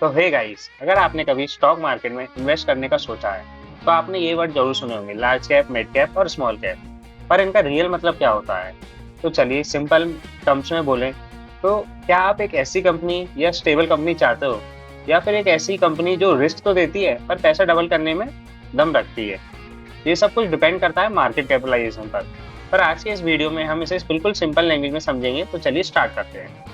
तो hey guys, अगर आपने कभी स्टॉक मार्केट में इन्वेस्ट करने का सोचा है तो आपने ये वर्ड जरूर सुने होंगे, लार्ज कैप, मिड कैप और स्मॉल कैप। पर इनका रियल मतलब क्या होता है? तो चलिए सिंपल टर्म्स में बोलें तो क्या आप एक ऐसी कंपनी या स्टेबल कंपनी चाहते हो, या फिर एक ऐसी कंपनी जो रिस्क तो देती है पर पैसा डबल करने में दम रखती है? ये सब कुछ डिपेंड करता है मार्केट कैपिटलाइजेशन पर आज के इस वीडियो में हम इसे बिल्कुल सिंपल लैंग्वेज में समझेंगे। तो चलिए स्टार्ट करते हैं।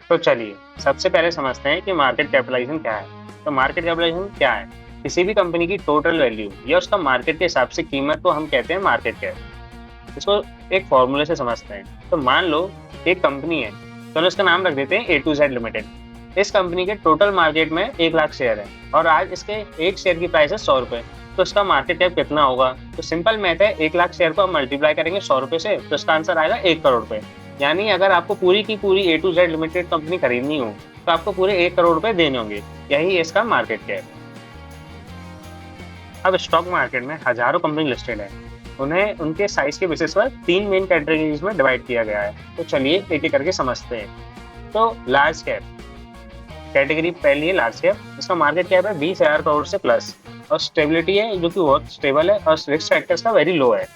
तो चलिए सबसे पहले समझते हैं कि मार्केट कैपिटलाइजेशन क्या है। तो मार्केट कैपिटलाइजेशन क्या है? किसी भी कंपनी की टोटल वैल्यू या उसका मार्केट के हिसाब से कीमत को हम कहते हैं मार्केट कैप। इसको एक फॉर्मूले से समझते हैं। तो मान लो एक कंपनी है, चलो इसका नाम रख देते हैं A to Z लिमिटेड। इस कंपनी के टोटल मार्केट में 1 लाख शेयर है और आज इसके एक शेयर की प्राइस है 100 रुपए। तो इसका मार्केट कैप कितना होगा? तो सिंपल मैथ है, 1 लाख शेयर को हम मल्टीप्लाई करेंगे 100 रुपए से तो इसका आंसर आएगा 1 करोड़ रुपए। यानी अगर आपको पूरी की पूरी A to Z limited company खरीदनी हो तो आपको पूरे 1 करोड़ रुपए देने होंगे। यही इसका मार्केट कैप। अब स्टॉक मार्केट में हजारों कंपनी लिस्टेड है। उन्हें उनके साइज के बेसिस पर 3 मेन कैटेगरीज में डिवाइड किया गया है। तो चलिए एक एक करके समझते हैं। तो लार्ज कैप कैटेगरी पहली है, लार्ज कैप। इसका मार्केट कैप है 20,000 करोड़ से प्लस और स्टेबिलिटी है जो कि बहुत स्टेबल है और रिस्क फैक्टर्स का वेरी लो है।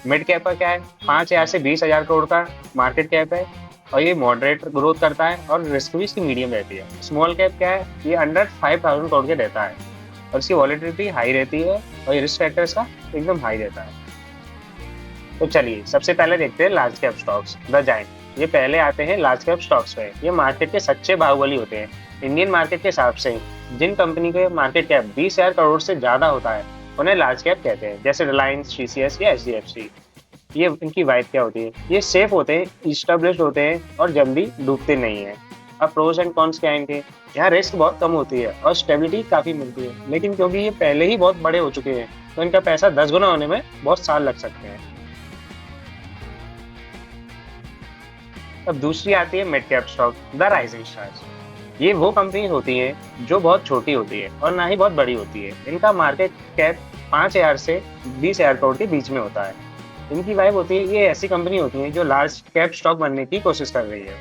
मिड कैप का क्या है? 5,000 से 20,000 करोड़ का मार्केट कैप है और ये मॉडरेट ग्रोथ करता है और रिस्क भी इसकी मीडियम रहती है। स्मॉल कैप क्या है? ये अंडर 5,000 करोड़ के रहता है और इसकी वॉलेटिलिटी हाई रहती है और ये रिस्क फैक्टर्स का एकदम हाई रहता है। तो चलिए सबसे पहले देखते हैं large cap stocks, the giant. ये पहले आते हैं लार्ज कैप स्टॉक्स पे। ये मार्केट के सच्चे बाहुबली होते हैं। इंडियन मार्केट के हिसाब से जिन कंपनी के मार्केट कैप 20,000 करोड़ से ज्यादा होता है उन्हें लार्ज कैप कहते हैं, जैसे रिलायंस, TCS या HDFC। ये इनकी वाइब क्या होती है? ये सेफ होते हैं, इस्टेब्लिश्ड होते हैं और जल्दी डूबते नहीं है। अब प्रोज एंड कॉन्स क्या है इनके? यहाँ रिस्क बहुत कम होती है और स्टेबिलिटी काफी मिलती है, लेकिन क्योंकि ये पहले ही बहुत बड़े हो चुके हैं तो इनका पैसा 10 गुना होने में बहुत साल लग सकते हैं। अब दूसरी आती है mid cap stock, the rising stars. ये वो कंपनी होती हैं जो बहुत छोटी होती है और ना ही बहुत बड़ी होती है। इनका मार्केट कैप 5,000 से 20,000 करोड़ के बीच में होता है। इनकी वाइब होती है, ये ऐसी कंपनी होती है जो लार्ज कैप स्टॉक बनने की कोशिश कर रही है।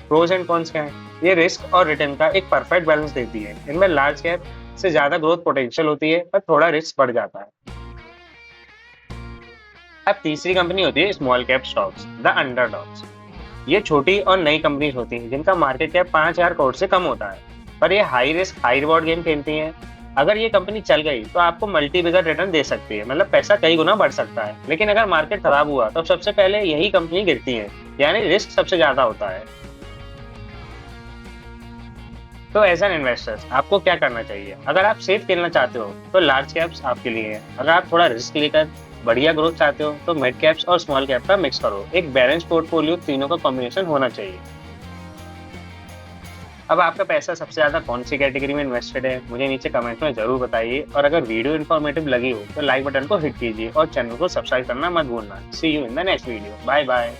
प्रोज एंड कॉन्स क्या है? ये रिस्क और रिटर्न का एक परफेक्ट बैलेंस देती है। इनमें लार्ज कैप से ज्यादा ग्रोथ पोटेंशियल होती है पर थोड़ा रिस्क बढ़ जाता है। अब तीसरी कंपनी होती है small cap stocks, the underdogs. ये छोटी और नई कंपनीज होती हैं जिनका मार्केट कैप 5,000 करोड़ से कम होता है, पर ये high risk high reward game खेलती हैं। अगर ये कंपनी चल गई तो आपको मल्टी बिगर रिटर्न दे सकती है, मतलब पैसा कई गुना बढ़ सकता है। लेकिन अगर मार्केट खराब हुआ तो सबसे पहले यही कंपनी गिरती है, यानी रिस्क सबसे ज्यादा होता है। तो एज एन इन्वेस्टर्स आपको क्या करना चाहिए? अगर आप सेफ खेलना चाहते हो तो लार्ज कैप्स आपके लिए है। अगर आप थोड़ा रिस्क लेकर बढ़िया ग्रोथ चाहते हो तो मिड कैप्स और स्मॉल कैप का मिक्स करो। एक बैलेंस पोर्टफोलियो, तीनों का कॉम्बिनेशन होना चाहिए। अब आपका पैसा सबसे ज्यादा कौन सी कैटेगरी में इन्वेस्टेड है, मुझे नीचे कमेंट में जरूर बताइए। और अगर वीडियो इन्फॉर्मेटिव लगी हो तो लाइक बटन को हिट कीजिए और चैनल को सब्सक्राइब करना मत भूलना। See you in the next video. Bye bye.